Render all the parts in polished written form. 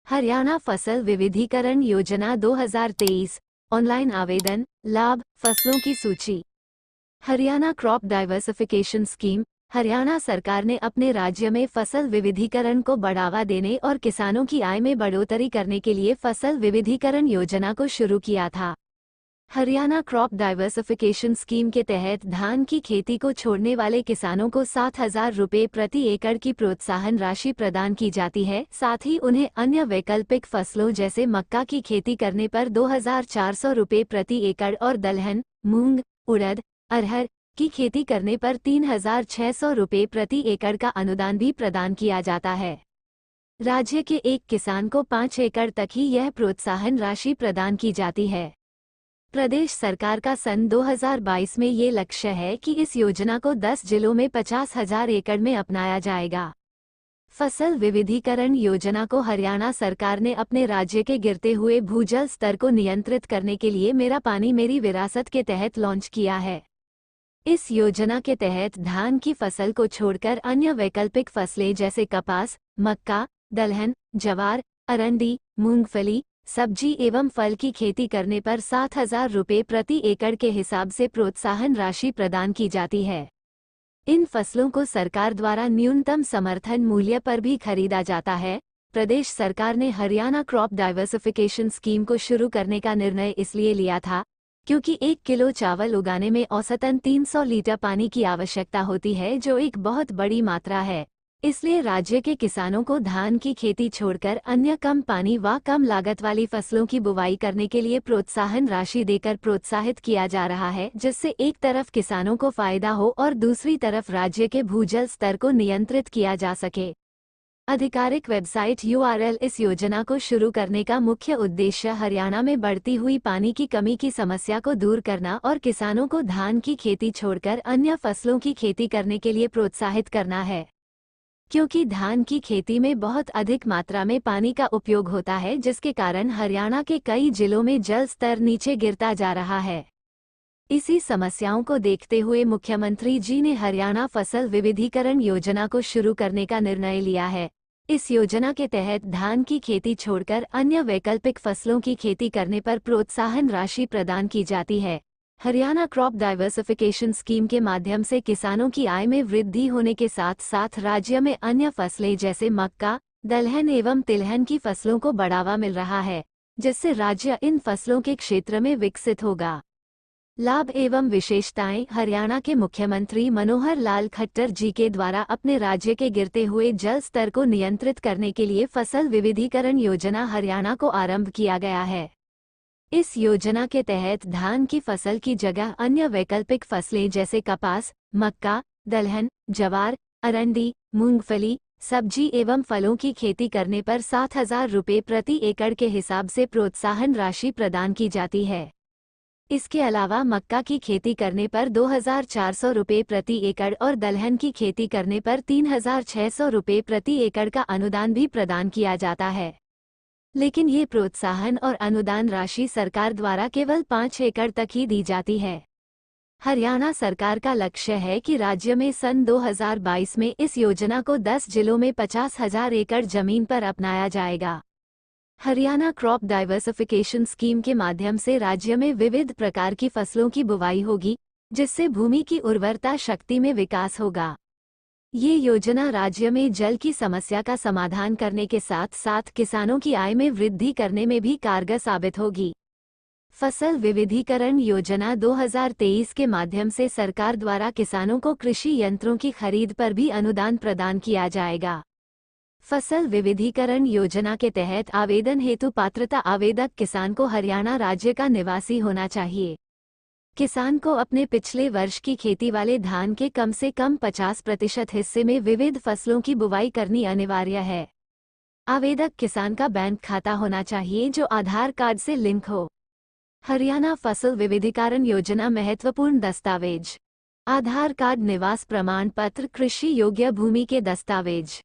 हरियाणा फसल विविधीकरण योजना 2023 ऑनलाइन आवेदन लाभ फसलों की सूची। Haryana crop diversification scheme. Haryana सरकार ने अपने राज्य में फसल विविधीकरण को बढ़ावा देने और किसानों की आय में बढ़ोतरी करने के लिए फसल विविधीकरण योजना को शुरू किया था। हरियाणा क्रॉप डाइवर्सिफिकेशन स्कीम के तहत धान की खेती को छोड़ने वाले किसानों को 7,000 रुपये प्रति एकड़ की प्रोत्साहन राशि प्रदान की जाती है। साथ ही उन्हें अन्य वैकल्पिक फसलों जैसे मक्का की खेती करने पर 2,400 रुपये प्रति एकड़ और दलहन, मूंग, उड़द, अरहर की खेती करने पर 3,600 रुपये प्रति एकड़ का अनुदान भी प्रदान किया जाता है। राज्य के एक किसान को 5 एकड़ तक ही यह प्रोत्साहन राशि प्रदान की जाती है। प्रदेश सरकार का सन 2022 में ये लक्ष्य है कि इस योजना को 10 जिलों में 50,000 एकड़ में अपनाया जाएगा। फसल विविधीकरण योजना को हरियाणा सरकार ने अपने राज्य के गिरते हुए भूजल स्तर को नियंत्रित करने के लिए मेरा पानी मेरी विरासत के तहत लॉन्च किया है। इस योजना के तहत धान की फसल को छोड़कर अन्य वैकल्पिक फसलें जैसे कपास, मक्का, दलहन, ज्वार, अरंडी, मूंगफली, सब्जी एवं फल की खेती करने पर 7,000 रुपये प्रति एकड़ के हिसाब से प्रोत्साहन राशि प्रदान की जाती है। इन फसलों को सरकार द्वारा न्यूनतम समर्थन मूल्य पर भी खरीदा जाता है। प्रदेश सरकार ने हरियाणा क्रॉप डाइवर्सिफिकेशन स्कीम को शुरू करने का निर्णय इसलिए लिया था क्योंकि 1 किलो चावल उगाने में औसतन 300 लीटर पानी की आवश्यकता होती है, जो एक बहुत बड़ी मात्रा है। इसलिए राज्य के किसानों को धान की खेती छोड़कर अन्य कम पानी व कम लागत वाली फसलों की बुवाई करने के लिए प्रोत्साहन राशि देकर प्रोत्साहित किया जा रहा है, जिससे एक तरफ किसानों को फायदा हो और दूसरी तरफ राज्य के भूजल स्तर को नियंत्रित किया जा सके। आधिकारिक वेबसाइट URL। इस योजना को शुरू करने का मुख्य उद्देश्य हरियाणा में बढ़ती हुई पानी की कमी की समस्या को दूर करना और किसानों को धान की खेती छोड़कर अन्य फसलों की खेती करने के लिए प्रोत्साहित करना है। क्योंकि धान की खेती में बहुत अधिक मात्रा में पानी का उपयोग होता है, जिसके कारण हरियाणा के कई जिलों में जल स्तर नीचे गिरता जा रहा है। इसी समस्याओं को देखते हुए मुख्यमंत्री जी ने हरियाणा फसल विविधीकरण योजना को शुरू करने का निर्णय लिया है। इस योजना के तहत धान की खेती छोड़कर अन्य वैकल्पिक फसलों की खेती करने पर प्रोत्साहन राशि प्रदान की जाती है। हरियाणा क्रॉप डाइवर्सिफिकेशन स्कीम के माध्यम से किसानों की आय में वृद्धि होने के साथ साथ राज्य में अन्य फसलें जैसे मक्का, दलहन एवं तिलहन की फसलों को बढ़ावा मिल रहा है, जिससे राज्य इन फसलों के क्षेत्र में विकसित होगा। लाभ एवं विशेषताएं। हरियाणा के मुख्यमंत्री मनोहर लाल खट्टर जी के द्वारा अपने राज्य के गिरते हुए जल स्तर को नियंत्रित करने के लिए फसल विविधीकरण योजना हरियाणा को आरंभ किया गया है। इस योजना के तहत धान की फसल की जगह अन्य वैकल्पिक फसलें जैसे कपास, मक्का, दलहन, ज्वार, अरंडी, मूंगफली, सब्जी एवं फलों की खेती करने पर 7,000 रुपये प्रति एकड़ के हिसाब से प्रोत्साहन राशि प्रदान की जाती है। इसके अलावा मक्का की खेती करने पर 2,400 रुपये प्रति एकड़ और दलहन की खेती करने पर 3,600 रुपये प्रति एकड़ का अनुदान भी प्रदान किया जाता है। लेकिन ये प्रोत्साहन और अनुदान राशि सरकार द्वारा केवल 5 एकड़ तक ही दी जाती है। हरियाणा सरकार का लक्ष्य है कि राज्य में सन 2022 में इस योजना को 10 जिलों में 50,000 एकड़ जमीन पर अपनाया जाएगा। हरियाणा क्रॉप डाइवर्सिफिकेशन स्कीम के माध्यम से राज्य में विविध प्रकार की फसलों की बुवाई होगी, जिससे भूमि की उर्वरता शक्ति में विकास होगा। ये योजना राज्य में जल की समस्या का समाधान करने के साथ साथ किसानों की आय में वृद्धि करने में भी कारगर साबित होगी। फसल विविधीकरण योजना 2023 के माध्यम से सरकार द्वारा किसानों को कृषि यंत्रों की खरीद पर भी अनुदान प्रदान किया जाएगा। फसल विविधीकरण योजना के तहत आवेदन हेतु पात्रता। आवेदक किसान को हरियाणा राज्य का निवासी होना चाहिए। किसान को अपने पिछले वर्ष की खेती वाले धान के कम से कम 50% हिस्से में विविध फसलों की बुवाई करनी अनिवार्य है। आवेदक किसान का बैंक खाता होना चाहिए जो आधार कार्ड से लिंक हो। हरियाणा फसल विविधीकरण योजना महत्वपूर्ण दस्तावेज: आधार कार्ड, निवास प्रमाण पत्र, कृषि योग्य भूमि के दस्तावेज,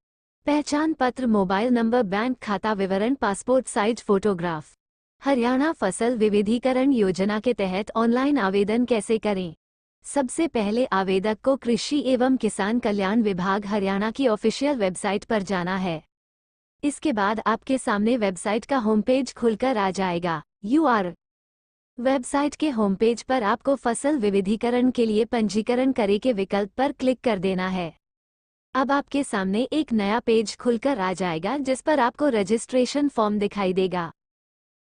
पहचान पत्र, मोबाइल नंबर, बैंक खाता विवरण, पासपोर्ट साइज फोटोग्राफ। हरियाणा फसल विविधीकरण योजना के तहत ऑनलाइन आवेदन कैसे करें? सबसे पहले आवेदक को कृषि एवं किसान कल्याण विभाग हरियाणा की ऑफिशियल वेबसाइट पर जाना है। इसके बाद आपके सामने वेबसाइट का होम पेज खुलकर आ जाएगा। वेबसाइट के होम पेज पर आपको फसल विविधीकरण के लिए पंजीकरण करें के विकल्प पर क्लिक कर देना है। अब आपके सामने एक नया पेज खुलकर आ जाएगा जिस पर आपको रजिस्ट्रेशन फॉर्म दिखाई देगा।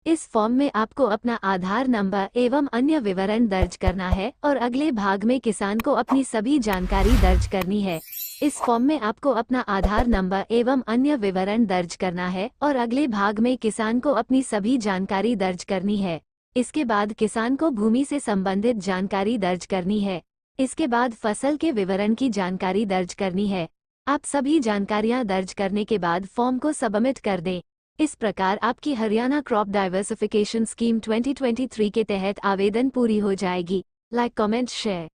इस फॉर्म में आपको अपना आधार नंबर एवं अन्य विवरण दर्ज करना है और अगले भाग में किसान को अपनी सभी जानकारी दर्ज करनी है। इस फॉर्म में आपको अपना आधार नंबर एवं अन्य विवरण दर्ज करना है और अगले भाग में किसान को अपनी सभी जानकारी दर्ज करनी है। इसके बाद किसान को भूमि से संबंधित जानकारी दर्ज करनी है। इसके बाद फसल के विवरण की जानकारी दर्ज करनी है। आप सभी जानकारियां दर्ज करने के बाद फॉर्म को सबमिट कर दें। इस प्रकार आपकी हरियाणा क्रॉप डाइवर्सिफिकेशन स्कीम 2023 के तहत आवेदन पूरी हो जाएगी। Like, comment, share.